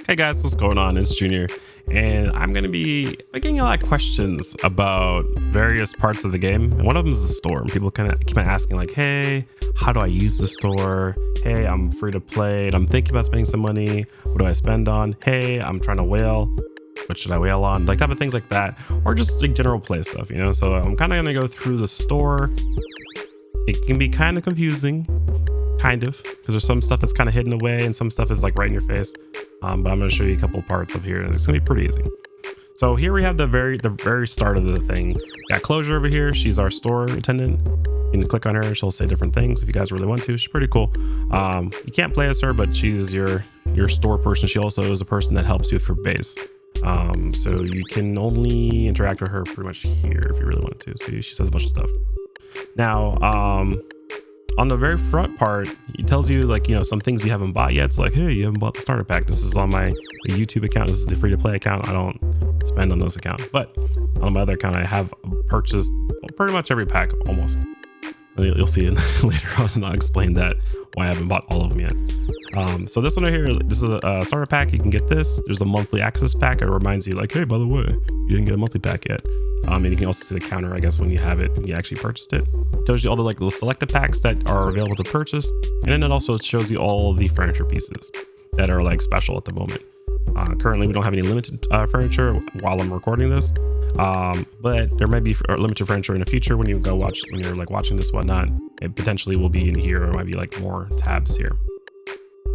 Hey guys, what's going on? It's Junior, and I'm going to be getting a lot of questions about various parts of the game. And one of them is the store. And people kind of keep asking like, hey, how do I use the store? Hey, I'm free to play and I'm thinking about spending some money. What do I spend on? Hey, I'm trying to whale. What should I whale on? Like type of things like that, or just like general play stuff, you know? So I'm kind of going to go through the store. It can be kind of confusing, because there's some stuff that's kind of hidden away and some stuff is like right in your face. But I'm going to show you a couple parts of here and it's going to be pretty easy. So here we have the very start of the thing. Got Closure over here. She's our store attendant. You can click on her. She'll say different things if you guys really want to. She's pretty cool. You can't play as her, but she's your store person. She also is a person that helps you with your base. So you can only interact with her pretty much here if you really want to. So she says a bunch of stuff. Now, on the very front part, it tells you like, you know, some things you haven't bought yet. It's like, hey, you haven't bought the starter pack. This is on my YouTube account. This is the free to play account. I don't spend on this account, but on my other account, I have purchased pretty much every pack almost. You'll see it later on, and I'll explain that why I haven't bought all of them yet. So this one right here, this is a starter pack. You can get this. There's a monthly access pack. It reminds you like, hey, by the way, you didn't get a monthly pack yet. And you can also see the counter, I guess, when you have it, when you actually purchased it. It tells you all the like the selected packs that are available to purchase. And then it also shows you all the furniture pieces that are like special at the moment. Currently, we don't have any limited furniture while I'm recording this. But there might be limited furniture in the future when you go watch, when you're like watching this, whatnot. It potentially will be in here, or it might be like more tabs here.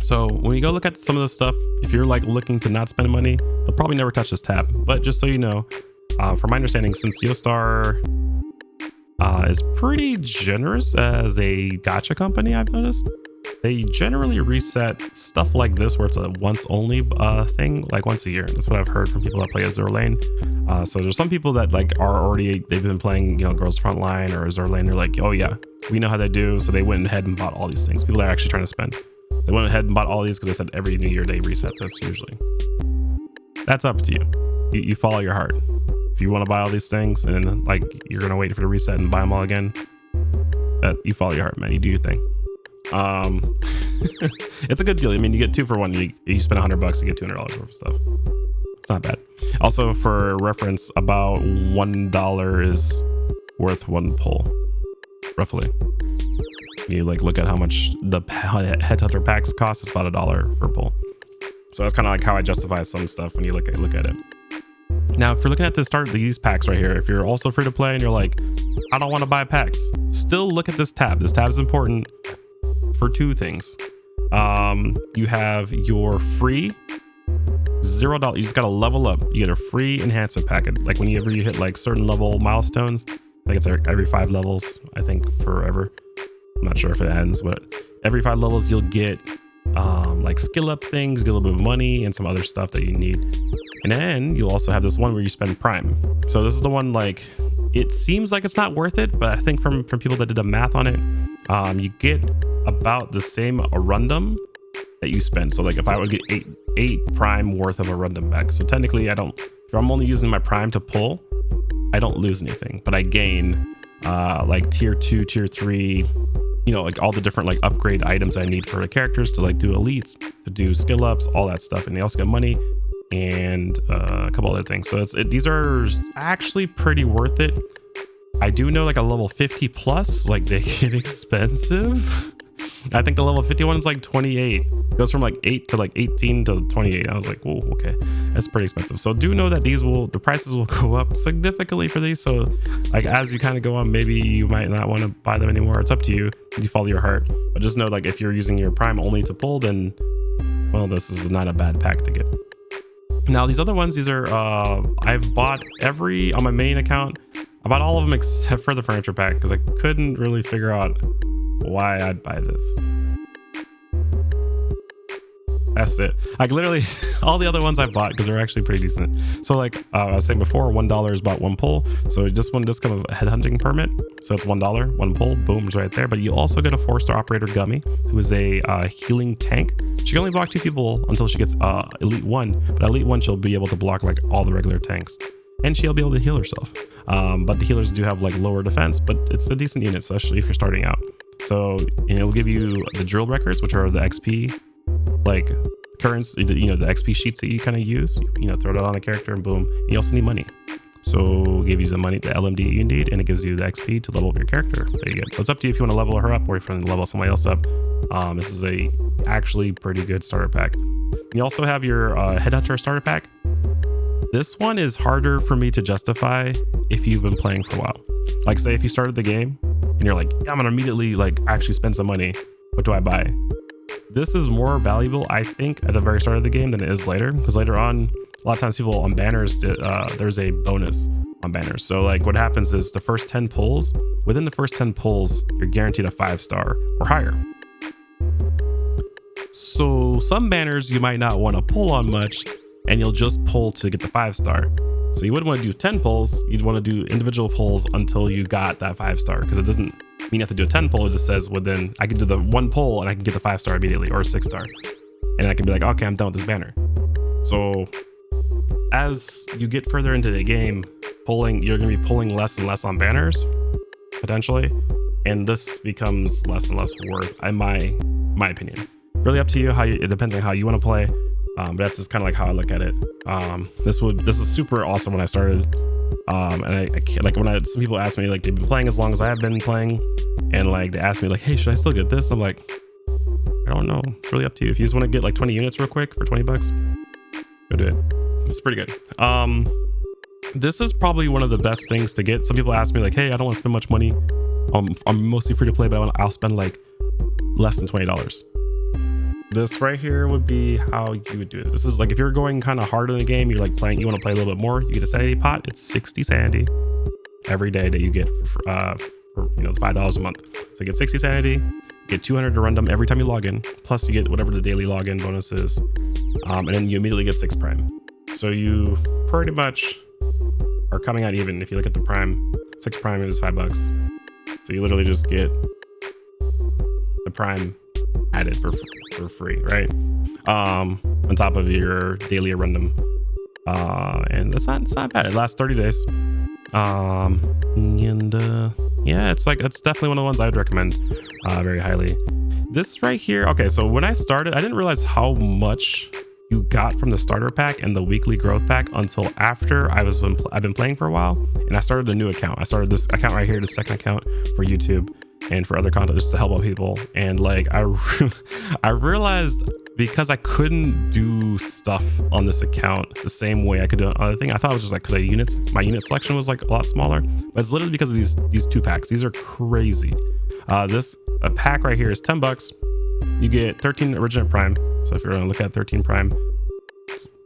So when you go look at some of the stuff, if you're like looking to not spend money, they'll probably never touch this tab. But just so you know, from my understanding, since YoStar is pretty generous as a gacha company, I've noticed, they generally reset stuff like this where it's a once only thing, like once a year. That's what I've heard from people that play Azure Lane. So there's some people that like are already, they've been playing, you know, Girls Frontline or Azure Lane. They're like, oh yeah, we know how they do. So they went ahead and bought all these things. People that are actually trying to spend. They went ahead and bought all these because they said every new year they reset this usually. That's up to you. You follow your heart. If you want to buy all these things and then like you're going to wait for the reset and buy them all again, that you follow your heart, man. You do your thing. It's a good deal. I mean, you get 2 for 1. You spend $100, you get $200 worth of stuff. It's not bad. Also, for reference, about $1 is worth 1 pull, roughly. You like look at how much the Headhunter packs cost. It's about $1 per pull. So that's kind of like how I justify some stuff when you look at it. Now, if you're looking at the start of these packs right here, if you're also free to play and you're like, I don't want to buy packs, still look at this tab. This tab is important for 2 things. You have your free $0. You just got to level up. You get a free enhancement packet. Like whenever you hit like certain level milestones, like it's every 5 levels, I think forever. I'm not sure if it ends, but every 5 levels you'll get like skill up things, get a little bit of money and some other stuff that you need. And then you'll also have this one where you spend Prime. So this is the one, like, it seems like it's not worth it, but I think from people that did the math on it, you get about the same Arundum that you spend. So like if I would get 8 Prime worth of Arundum back. So technically if I'm only using my Prime to pull, I don't lose anything, but I gain like tier 2, tier 3, you know, like all the different like upgrade items I need for the characters to like do elites, to do skill ups, all that stuff. And they also get money and a couple other things. So these are actually pretty worth it. I do know like a level 50 plus, like they get expensive. I think the level 51 is like 28. It goes from like 8 to like 18 to 28. I was like, whoa, okay, that's pretty expensive. So do know that the prices will go up significantly for these. So like as you kind of go on, maybe you might not want to buy them anymore. It's up to you. You follow your heart. But just know, like, if you're using your Prime only to pull, then well, this is not a bad pack to get. Now these other ones, these are I've bought on my main account. I bought all of them except for the furniture pack because I couldn't really figure out why I'd buy this. That's it. Like literally all the other ones I bought because they're actually pretty decent. So like I was saying before, $1 is about 1 pull. So this one does come with a headhunting permit. So it's $1, 1 pull, boom, it's right there. But you also get a 4-star operator Gummy, who is a healing tank. She can only block 2 people until she gets Elite 1. But Elite 1, she'll be able to block like all the regular tanks. And she'll be able to heal herself. But the healers do have like lower defense, but it's a decent unit, especially if you're starting out. So it'll give you the drill records, which are the XP like currency, the XP sheets that you kind of use, throw that on a character and boom. And you also need money. So it gives you the money, the LMD you need, and it gives you the XP to level up your character. There you go. So it's up to you if you want to level her up or if you want to level somebody else up. This is a actually pretty good starter pack. You also have your Headhunter starter pack. This one is harder for me to justify if you've been playing for a while. Like say if you started the game and you're like, yeah, I'm gonna immediately like actually spend some money. What do I buy? This is more valuable, I think, at the very start of the game than it is later, because later on, a lot of times people on banners, there's a bonus on banners. So like what happens is the first 10 pulls, within the first 10 pulls, you're guaranteed a 5-star or higher. So some banners you might not want to pull on much, and you'll just pull to get the 5-star. So you wouldn't want to do 10 pulls, you'd want to do individual pulls until you got that 5-star, because it doesn't mean you have to do a 10 pull. It just says within, I can do the 1 pull and I can get the 5-star immediately, or a 6-star. And I can be like, okay, I'm done with this banner. So as you get further into the game, you're going to be pulling less and less on banners, potentially. And this becomes less and less worth, in my opinion. Really up to you, it depends on how you want to play. But that's just kind of like how I look at it. This is super awesome when I started. And I like when some people ask me, like they've been playing as long as I have been playing, and like they ask me like, hey, should I still get this? I'm like, I don't know. It's really up to you. If you just want to get like 20 units real quick for 20 bucks, go do it. It's pretty good. This is probably one of the best things to get. Some people ask me like, hey, I don't want to spend much money. I'm mostly free to play, but I'll spend like less than $20. This right here would be how you would do it. This is like if you're going kind of hard in the game, you're like playing, you want to play a little bit more, you get a sanity pot. It's 60 sanity every day that you get for $5 a month. So you get 60 sanity, you get 200 to random every time you log in, plus you get whatever the daily login bonus is, and then you immediately get 6 prime. So you pretty much are coming out even. If you look at the prime, 6 prime is $5. So you literally just get the prime added for free, right? On top of your daily random, and it's not bad. It lasts 30 days. Yeah, it's definitely one of the ones I would recommend very highly. This right here, okay, so when I started, I didn't realize how much you got from the starter pack and the weekly growth pack until after I've been playing for a while, and I started a new account. I started this account right here, the second account for YouTube and for other content, just to help out people. And like I realized, because I couldn't do stuff on this account the same way I could do on other thing. I thought it was just like because my unit selection was like a lot smaller, but it's literally because of these 2 packs. These are crazy. A pack right here is $10. You get 13 original prime. So if you're gonna look at 13 prime,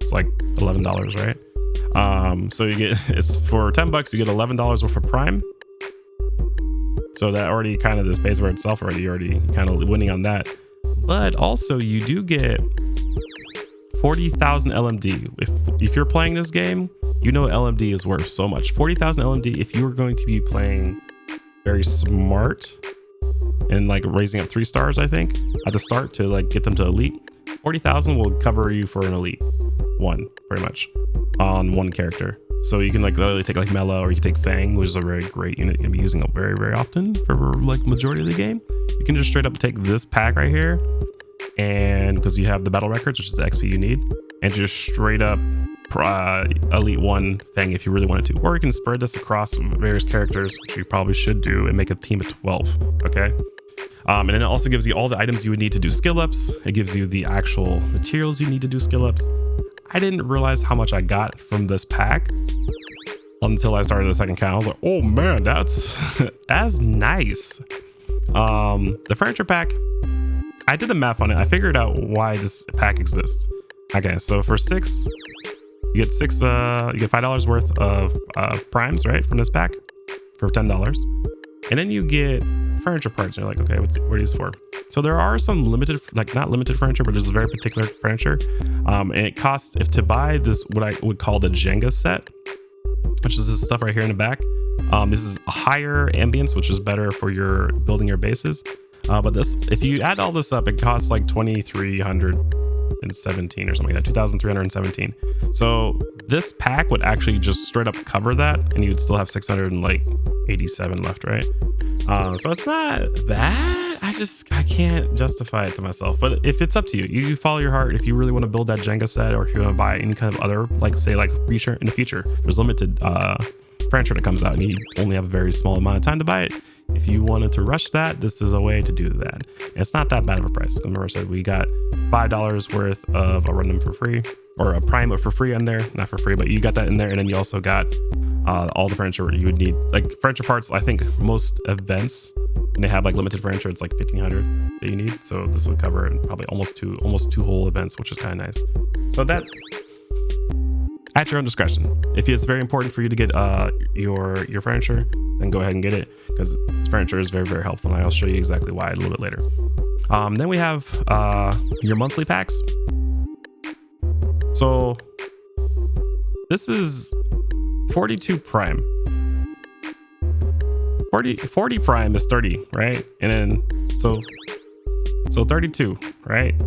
it's like $11, right? So you get, it's for $10, you get $11 worth of prime. So that already kind of just pays for itself already. You're already kind of winning on that. But also you do get 40,000 LMD. If you're playing this game, you know LMD is worth so much. 40,000 LMD if you were going to be playing very smart and like raising up 3 stars, I think, at the start to like get them to elite. 40,000 will cover you for an elite 1, pretty much, on 1 character. So you can like literally take like Mela, or you can take Fang, which is a very great unit you're gonna be using up very, very often for like majority of the game. You can just straight up take this pack right here, and because you have the battle records, which is the XP you need, and just straight up elite 1 Fang if you really wanted to. Or you can spread this across various characters, which you probably should do, and make a team of 12. Okay. And then it also gives you all the items you would need to do skill ups. It gives you the actual materials you need to do skill ups. I didn't realize how much I got from this pack until I started the second account. I was like, oh man, that's nice. The furniture pack, I did the math on it. I figured out why this pack exists. Okay, so for 6, you get $5 worth of primes, right, from this pack for $10. And then you get furniture parts. And you're like, okay, what are these for? So there are some limited, like not limited furniture, but there's a very particular furniture. And it costs, if to buy this, what I would call the Jenga set, which is this stuff right here in the back. This is a higher ambience, which is better for your building your bases. But this, if you add all this up, it costs like 2,317 or something like that, 2,317. So this pack would actually just straight up cover that, and you would still have 687 left, right? So it's not bad. I can't justify it to myself. But if it's up to you, you follow your heart. If you really want to build that Jenga set, or if you want to buy any kind of other, like say like feature in the future, there's limited furniture that comes out and you only have a very small amount of time to buy it. If you wanted to rush that, this is a way to do that. And it's not that bad of a price. Remember I said we got $5 worth of a random for free, or a prime for free in there. Not for free, but you got that in there. And then you also got all the furniture you would need, like furniture parts. I think most events, when they have like limited furniture, it's like 1,500 that you need. So this would cover probably almost two whole events, which is kind of nice. So that, at your own discretion. If it's very important for you to get your furniture, then go ahead and get it, because this furniture is very, very helpful, and I'll show you exactly why a little bit later. Then we have your monthly packs. So this is 42 prime. 40 prime is 30, right? And then so 32, right?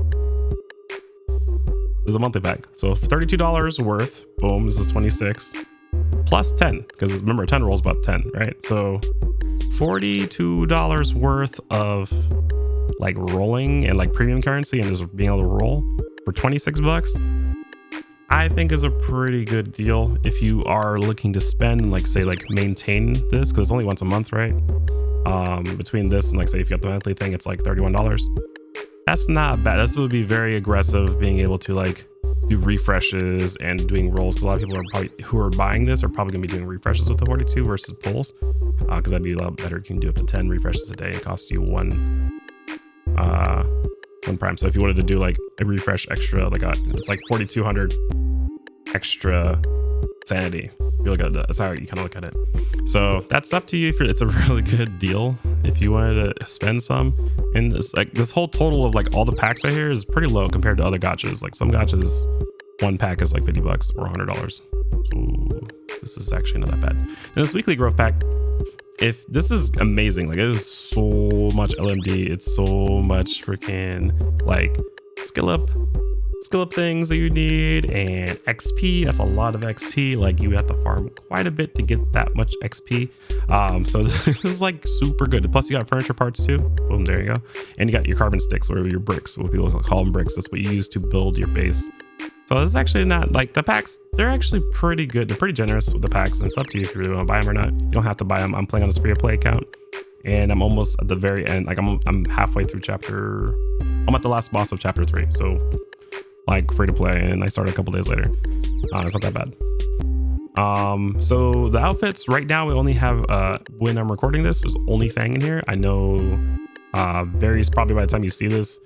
Is a monthly pack. So $32 worth, boom, this is 26 plus 10, because remember 10 rolls about 10, right? So $42 worth of like rolling and like premium currency and just being able to roll for 26 bucks, I think is a pretty good deal if you are looking to spend, like say like maintain this, because it's only once a month, right? Between this and like say if you got the monthly thing, it's like $31. That's not bad. This would be very aggressive, being able to like do refreshes and doing rolls. A lot of people are probably who are buying this are probably gonna be doing refreshes with the 42 versus pulls, because that'd be a lot better. You can do up to 10 refreshes a day. It costs you one prime. So if you wanted to do like a refresh extra, like it's like 4,200 extra sanity. If you look at that, that's how you kind of look at it. So that's up to you. If it's a really good deal, if you wanted to spend some. And this, like this whole total of like all the packs right here is pretty low compared to other gachas. Like some gachas, one pack is like 50 bucks or $100. So this is actually not that bad. And this weekly growth pack, if this is amazing, like it is so much LMD, it's so much freaking like skill up things that you need, and XP. That's a lot of XP. Like you have to farm quite a bit to get that much XP. So this is like super good. Plus you got furniture parts too. Boom, there you go. And you got your carbon sticks, or your bricks, what people call them, bricks. That's what you use to build your base. So this is actually not like the packs. They're actually pretty good. They're pretty generous with the packs, and it's up to you if you really want to buy them or not. You don't have to buy them. I'm playing on this free to play account, and I'm almost at the very end. Like I'm halfway through chapter. I'm at the last boss of chapter 3. So like free to play, and I started a couple days later. It's not that bad. So the outfits right now, we only have when I'm recording this, there's only Fang in here. I know various, probably by the time you see this,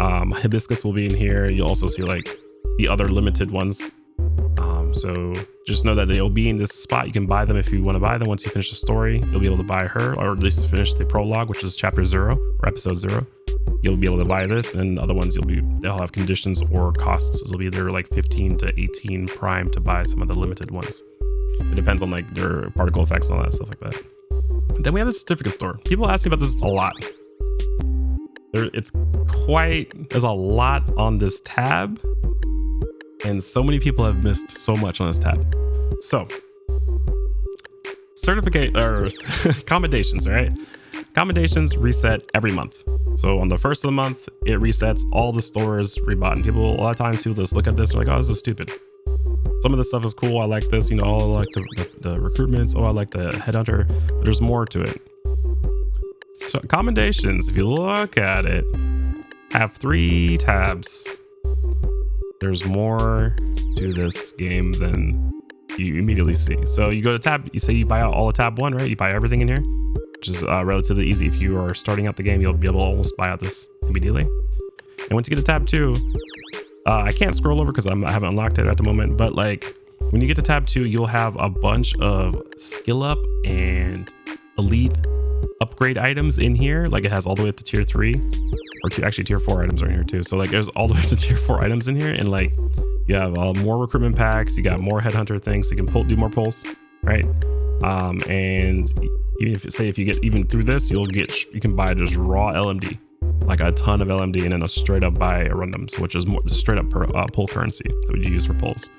Hibiscus will be in here. You'll also see like the other limited ones. So just know that they'll be in this spot. You can buy them if you want to buy them. Once you finish the story, you'll be able to buy her, or at least finish the prologue, which is chapter 0 or episode 0. You'll be able to buy this, and other ones they'll have conditions or costs. It'll be either like 15 to 18 prime to buy some of the limited ones. It depends on like their particle effects and all that stuff like that. Then we have a certificate store. People ask me about this a lot. There's a lot on this tab, and so many people have missed so much on this tab. So certificate or commendations, right? Commendations reset every month. So on the first of the month, it resets all the stores rebought. And a lot of times people just look at this and like, oh, this is stupid. Some of the stuff is cool. I like this, oh, I like the recruitments. Oh, I like the headhunter. But there's more to it. So commendations, if you look at it, have 3 tabs. There's more to this game than you immediately see. So you go to tab, you say you buy out all of tab 1, right? You buy everything in here, which is relatively easy. If you are starting out the game, you'll be able to almost buy out this immediately. And once you get to tab 2, I can't scroll over because I haven't unlocked it at the moment, but like when you get to tab 2, you'll have a bunch of skill up and elite upgrade items in here. Like it has all the way up to tier 3, or actually tier 4 items are in here too. So like there's all the way up to tier 4 items in here, and like you have more recruitment packs, you got more headhunter things, so you can do more pulls, right? And even if you get even through this, you can buy just raw LMD, like a ton of LMD, and then a straight up buy a random, which is more straight up pull currency that you use for pulls.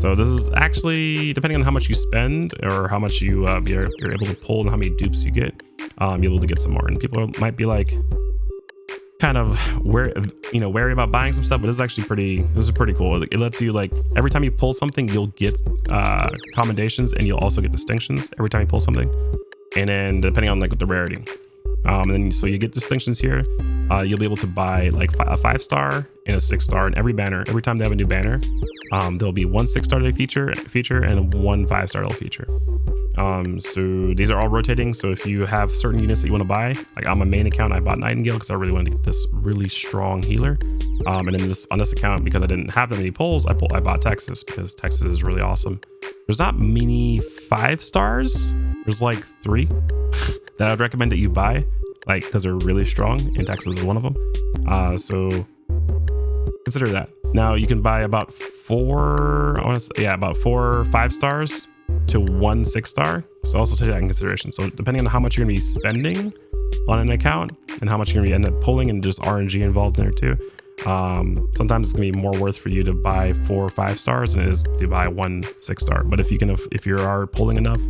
So this is actually, depending on how much you spend or how much you're able to pull and how many dupes you get, you're able to get some more. And people might be like, kind of wary about buying some stuff, but this is pretty cool. It lets you, like, every time you pull something, you'll get commendations, and you'll also get distinctions every time you pull something. And then depending on like the rarity, and then so you get distinctions here. You'll be able to buy like a 5-star and a 6-star in every banner. Every time they have a new banner, there'll be 1 6-star they feature and 1 5-star they'll feature. So these are all rotating. So if you have certain units that you want to buy, like on my main account, I bought Nightingale because I really wanted to get this really strong healer. And then on this account, because I didn't have that many pulls, I bought Texas because Texas is really awesome. There's not many 5-stars. There's like 3 that I'd recommend that you buy, like, because they're really strong, and Texas is one of them. So consider that. Now you can buy about 4 5-stars to 1 6-star. So also take that in consideration. So depending on how much you're gonna be spending on an account and how much you're gonna end up pulling, and just RNG involved in there too. Sometimes it's gonna be more worth for you to buy 4 5-stars than it is to buy 1 6-star. But if you are pulling enough,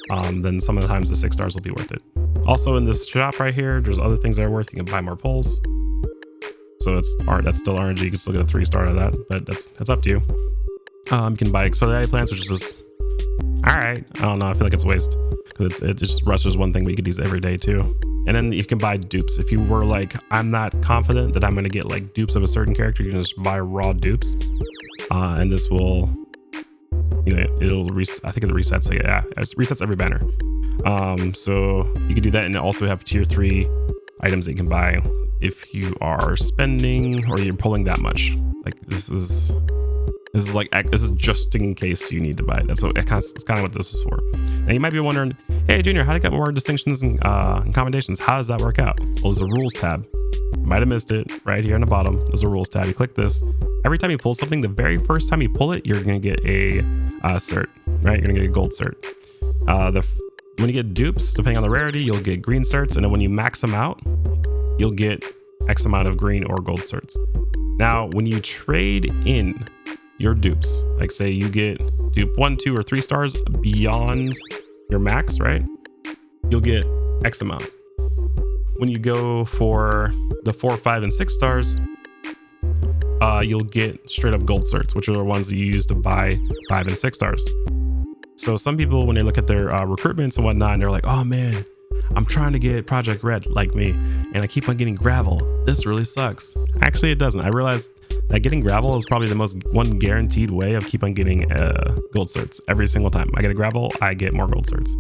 then some of the times the 6-stars will be worth it. Also in this shop right here, there's other things that are worth. You can buy more pulls. So that's still RNG. You can still get a 3-star out of that, but that's up to you. You can buy expedited plans, which is just all right. I don't know. I feel like it's a waste because it just rushes one thing, but you get these every day too. And then you can buy dupes. If you were like, I'm not confident that I'm going to get like dupes of a certain character, you can just buy raw dupes. And this will, I think it resets. So yeah, it resets every banner. So you can do that. And also have tier 3 items that you can buy if you are spending or you're pulling that much. Like this is just in case you need to buy it. It's kind of what this is for. Now you might be wondering, hey Junior, how to get more distinctions and commendations? How does that work out? Well, there's a rules tab. You might have missed it right here on the bottom. There's a rules tab. You click this. Every time you pull something, the very first time you pull it, you're gonna get a cert, right? You're gonna get a gold cert. When you get dupes, depending on the rarity, you'll get green certs, and then when you max them out, you'll get X amount of green or gold certs. Now, when you trade in your dupes, like say you get dupe 1, 2, or 3 stars beyond your max, right? You'll get X amount. When you go for the 4, 5, and 6 stars, you'll get straight up gold certs, which are the ones that you use to buy 5 and 6 stars. So some people, when they look at their recruitments and whatnot, and they're like, oh man, I'm trying to get Project Red like me, and I keep on getting gravel. This really sucks. Actually, it doesn't. I realized that getting gravel is probably the one guaranteed way of keep on getting gold certs. Every single time I get a gravel, I get more gold certs.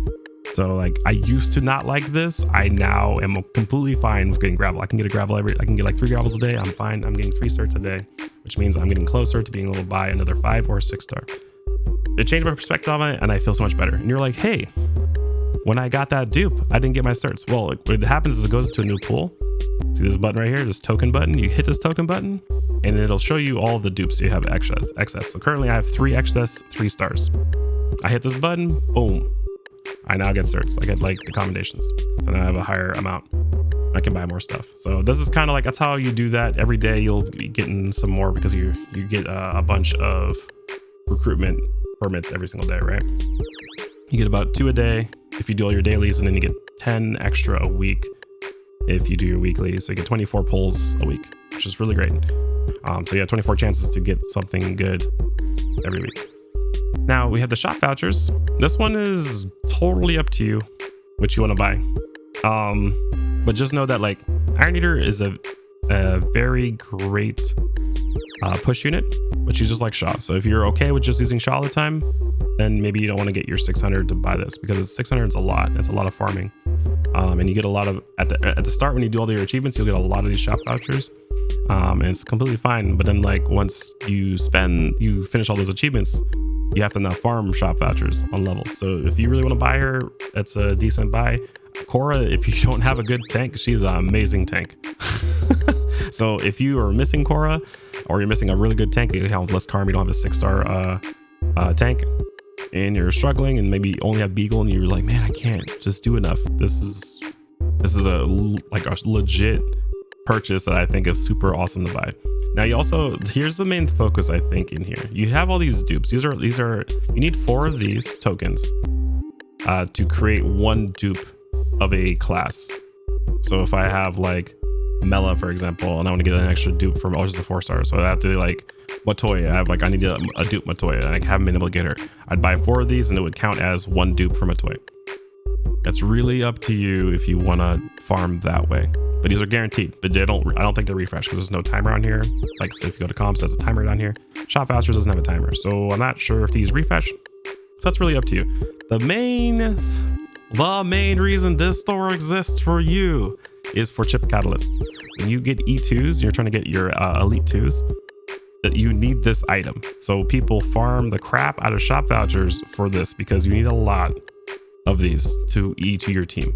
So like, I used to not like this. I now am completely fine with getting gravel. I can get a gravel I can get like 3 gravels a day. I'm fine. I'm getting 3 certs a day, which means I'm getting closer to being able to buy another 5 or 6 star. It changed my perspective on it, and I feel so much better. And you're like, hey, when I got that dupe, I didn't get my certs. Well, what happens is it goes to a new pool. See this button right here, this token button. You hit this token button, and it'll show you all the dupes you have excess. So currently I have 3 excess 3 stars. I hit this button, boom. I now get certs. I get like the commendations. So now I have a higher amount. I can buy more stuff. So this is kind of like, that's how you do that. Every day you'll be getting some more because you get a bunch of recruitment permits every single day, right? You get about 2 a day if you do all your dailies, and then you get 10 extra a week if you do your weekly. So you get 24 pulls a week, which is really great. So you have 24 chances to get something good every week. Now we have the shop vouchers. This one is totally up to you what you want to buy. But just know that like Iron Eater is a very great push unit, but she's just like Shaw. So if you're okay with just using Shaw all the time, then maybe you don't want to get your 600 to buy this, because 600 is a lot. It's a lot of farming. And you get a lot of, at the start when you do all your achievements, you'll get a lot of these shop vouchers. And it's completely fine. But then like once you finish all those achievements, you have to now farm shop vouchers on levels. So if you really want to buy her, that's a decent buy. Cora, if you don't have a good tank, she's an amazing tank. So if you are missing Cora, or you're missing a really good tank, you have less karma, you don't have a 6-star tank, and you're struggling, and maybe you only have Beagle, and you're like, man, I can't just do enough. This is a legit purchase that I think is super awesome to buy. Now here's the main focus I think in here. You have all these dupes. These are you need 4 of these tokens to create 1 dupe of a class. So if I have like Mela, for example, and I want to get an extra dupe from just a 4-star. So I have to like Matoya. I need a dupe Matoya, and I haven't been able to get her. I'd buy 4 of these, and it would count as 1 dupe for Matoya. That's really up to you if you want to farm that way. But these are guaranteed. But I don't think they refresh because there's no timer on here. Like so if you go to comps, there's a timer down here. Shop Vouchers doesn't have a timer, so I'm not sure if these refresh. So that's really up to you. The main reason this store exists for you is for chip catalysts. When you get E2s, you're trying to get your elite 2s, that you need this item. So people farm the crap out of shop vouchers for this because you need a lot of these to E2 your team.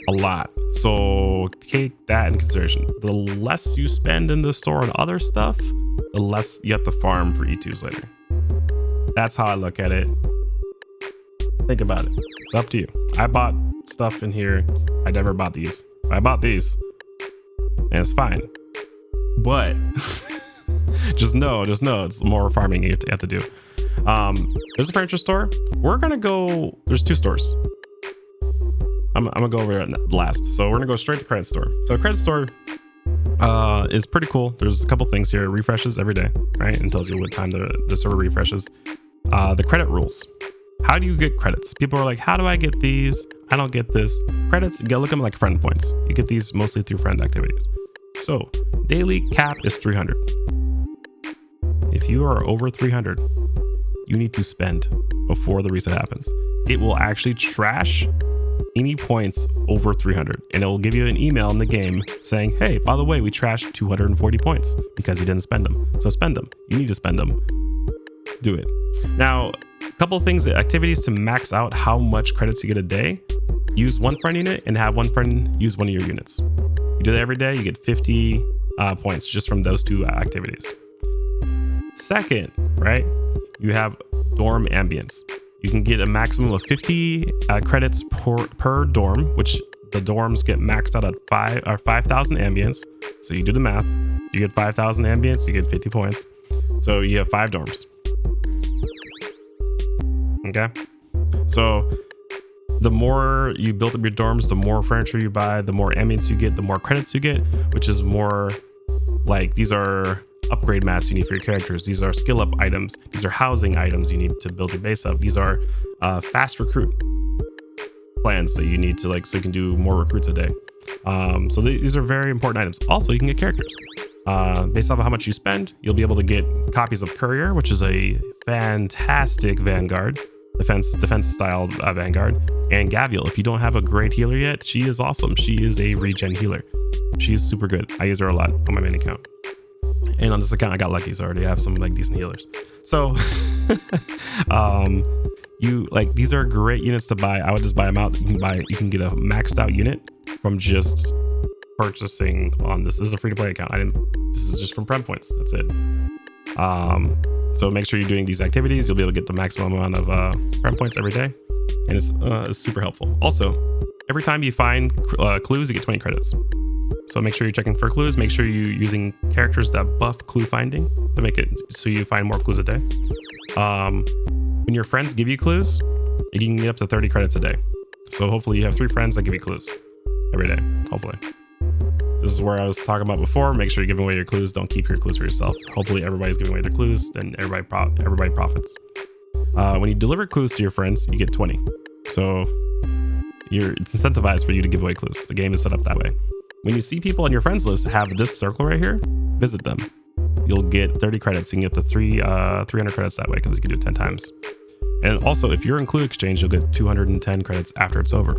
A lot. So take that in consideration. The less you spend in the store on other stuff, the less you have to farm for E2s later. That's how I look at it. Think about it. It's up to you. I bought stuff in here. I never bought these. I bought these and it's fine. But just know it's more farming you have to do. There's a furniture store. We're gonna go. There's 2 stores. I'm gonna go over it last. So we're gonna go straight to credit store. So credit store is pretty cool. There's a couple things here. It refreshes every day, right? And tells you what time the server refreshes. The credit rules. How do you get credits? People are like, how do I get these? I don't get this. Credits, you gotta look at them like friend points. You get these mostly through friend activities. So daily cap is 300. If you are over 300, you need to spend before the reset happens. It will actually trash any points over 300, and it will give you an email in the game saying, hey, by the way, we trashed 240 points because you didn't spend them. So spend them. You need to spend them. Do it. Now, a couple of things, activities to max out how much credits you get a day. Use 1 friend unit and have 1 friend use 1 of your units. You do that every day, you get 50 points just from those 2 activities. Second, right, you have dorm ambience. You can get a maximum of 50 credits per dorm, which the dorms get maxed out at 5,000 ambience. So you do the math, you get 5,000 ambience, you get 50 points. So you have 5 dorms. Okay, so the more you build up your dorms, the more furniture you buy, the more ambience you get, the more credits you get, which is more like these are upgrade mats you need for your characters. These are skill up items. These are housing items you need to build your base up. These are fast recruit plans that you need to like so you can do more recruits a day. So these are very important items. Also, you can get characters. Based off of how much you spend, you'll be able to get copies of Courier, which is a fantastic Vanguard, defense style Vanguard, and Gavial. If you don't have a great healer yet, she is awesome. She is a regen healer. She is super good. I use her a lot on my main account. And on this account, I got lucky, so I already have some like decent healers. So you like these are great units to buy. I would just buy them out. You can get a maxed out unit from just purchasing on this. This is a free to play account. This is just from Prem points. That's it. So make sure you're doing these activities. You'll be able to get the maximum amount of Prem points every day, and it's super helpful. Also, every time you find clues, you get 20 credits. So make sure you're checking for clues. Make sure you're using characters that buff clue finding to make it so you find more clues a day. When your friends give you clues, you can get up to 30 credits a day. So hopefully you have 3 friends that give you clues every day, hopefully. This is where I was talking about before. Make sure you're giving away your clues. Don't keep your clues for yourself. Hopefully everybody's giving away their clues, then everybody profits. When you deliver clues to your friends, you get 20. So it's incentivized for you to give away clues. The game is set up that way. When you see people on your friends list have this circle right here, visit them. You'll get 30 credits. You can get up to 300 credits that way because you can do it 10 times. And also, if you're in Clue Exchange, you'll get 210 credits after it's over.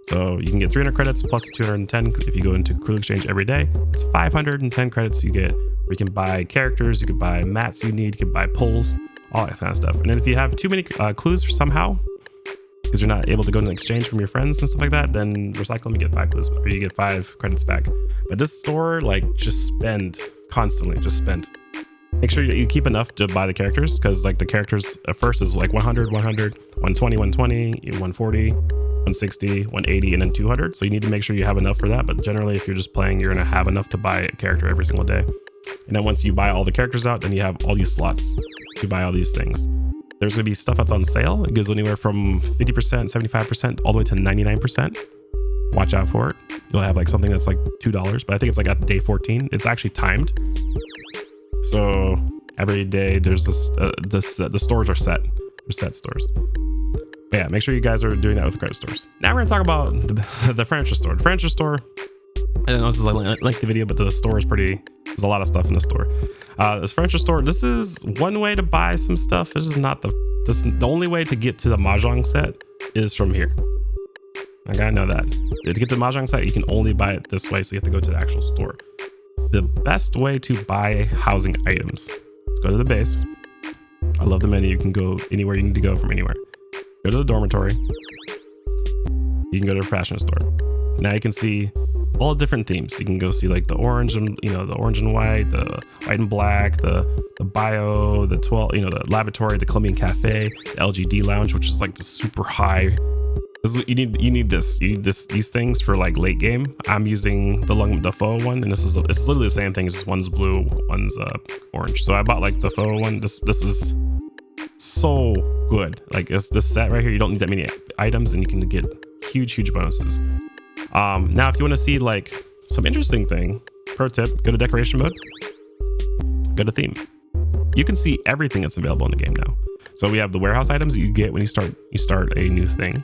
So you can get 300 credits plus 210 if you go into Clue Exchange every day. It's 510 credits you get where you can buy characters, you can buy mats you need, you can buy pulls, all that kind of stuff. And then if you have too many clues somehow, because you're not able to go to an exchange from your friends and stuff like that, then recycle them, you get 5 clues, or you get 5 credits back. But this store, like, just spend constantly, just spend. Make sure you keep enough to buy the characters, because like the characters at first is like 100, 100, 120, 120, 140, 160, 180, and then 200. So you need to make sure you have enough for that. But generally, if you're just playing, you're going to have enough to buy a character every single day. And then once you buy all the characters out, then you have all these slots to buy all these things. There's going to be stuff that's on sale. It goes anywhere from 50%, 75%, all the way to 99%. Watch out for it. you'll have like something that's like $2, but I think it's like at day 14. It's actually timed. So every day there's the stores are set. They're set stores. But yeah, make sure you guys are doing that with the credit stores. Now we're gonna talk about the furniture store. The furniture store, I don't know if this is like the video, but the store is pretty, there's a lot of stuff in the store. This furniture store, this is one way to buy some stuff. This is not the only way to get to the Mahjong set is from here. I gotta know that. To get to the Mahjong set, you can only buy it this way, so you have to go to the actual store. The best way to buy housing items, let's go to the base. I love the menu. You can go anywhere you need to go from anywhere. Go to the dormitory. You can go to the fashion store. Now you can see all the different themes. You can go see like the orange and, you know, the orange and white, the white and black, the bio, the 12, you know, the laboratory, the Colombian cafe, the LGD lounge, which is like the super high. You need these things for like late game. I'm using the faux one, and it's literally the same thing. It's just one's blue, one's orange. So I bought like the faux one. This is so good. Like this set right here, you don't need that many items, and you can get huge bonuses. Now if you want to see like some interesting thing, pro tip, go to decoration mode, go to theme. You can see everything that's available in the game now. So we have the warehouse items that you get when you start a new thing.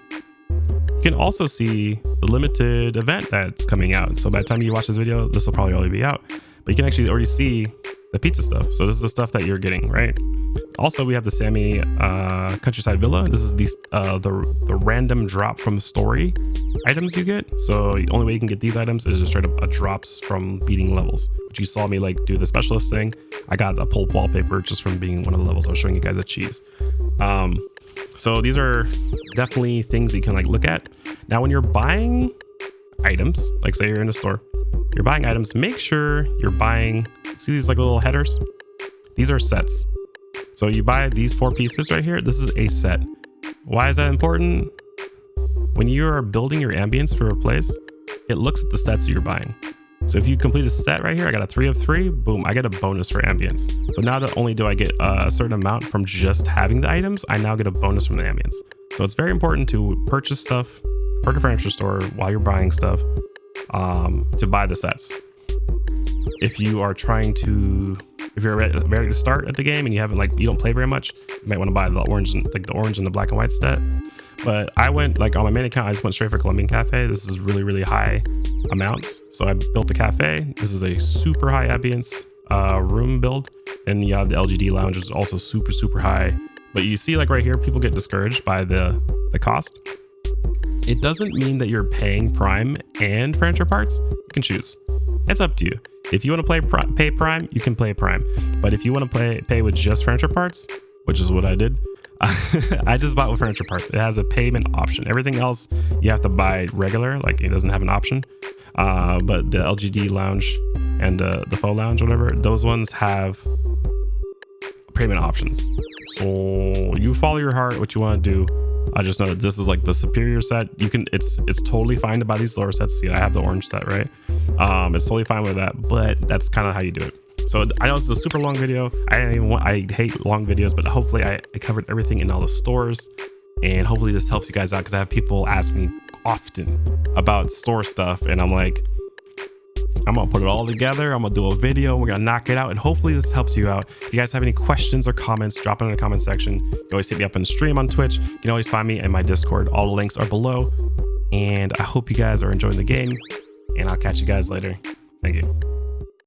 You can also see the limited event that's coming out. So by the time you watch this video, this will probably already be out, but you can actually already see the pizza stuff. So this is the stuff that you're getting, right? Also, we have the Sammy Countryside Villa. This is the random drop from story items you get. So the only way you can get these items is just straight up drops from beating levels, which you saw me like do the specialist thing. I got the pulp wallpaper just from being one of the levels. I was showing you guys the cheese. So these are definitely things that you can like look at. Now, when you're buying items, like say you're in a store, you're buying items, make sure you're buying, see these like little headers? These are sets. So you buy these 4 pieces right here. This is a set. Why is that important? When you are building your ambience for a place, it looks at the sets that you're buying. So if you complete a set right here, I got a 3 of 3, boom, I get a bonus for ambience. So now not only do I get a certain amount from just having the items, I now get a bonus from the ambience. So it's very important to purchase stuff for the furniture store while you're buying stuff, to buy the sets. If you are trying to, if you're ready to start at the game and you haven't you don't play very much, you might want to buy the orange and the black and white set. But I went like on my main account, I just went straight for Colombian cafe. This is really high amounts. So I built the cafe. This is a super high ambience room build. And you have the LGD lounge, which is also super high. But you see like right here, people get discouraged by the cost. It doesn't mean that you're paying Prime and furniture parts. You can choose. It's up to you. If you want to pay Prime, you can play Prime. But if you want to pay with just furniture parts, which is what I did, I just bought with furniture parts. It has a payment option. Everything else you have to buy regular, like it doesn't have an option. But the LGD lounge and the faux lounge, whatever, those ones have payment options. So you follow your heart, what you want to do. I just know that this is like the superior set. You can, it's totally fine to buy these lower sets. See, I have the orange set, right? It's totally fine with that, but that's kind of how you do it. So I know this is a super long video. I hate long videos, but hopefully I covered everything in all the stores, and hopefully this helps you guys out, because I have people ask me often about store stuff, and I'm like, I'm gonna put it all together. I'm gonna do a video. We're gonna knock it out, and hopefully this helps you out. If you guys have any questions or comments, drop it in the comment section. You can always hit me up in the stream on Twitch. You can always find me in my Discord. All the links are below, and I hope you guys are enjoying the game, and I'll catch you guys later. Thank you.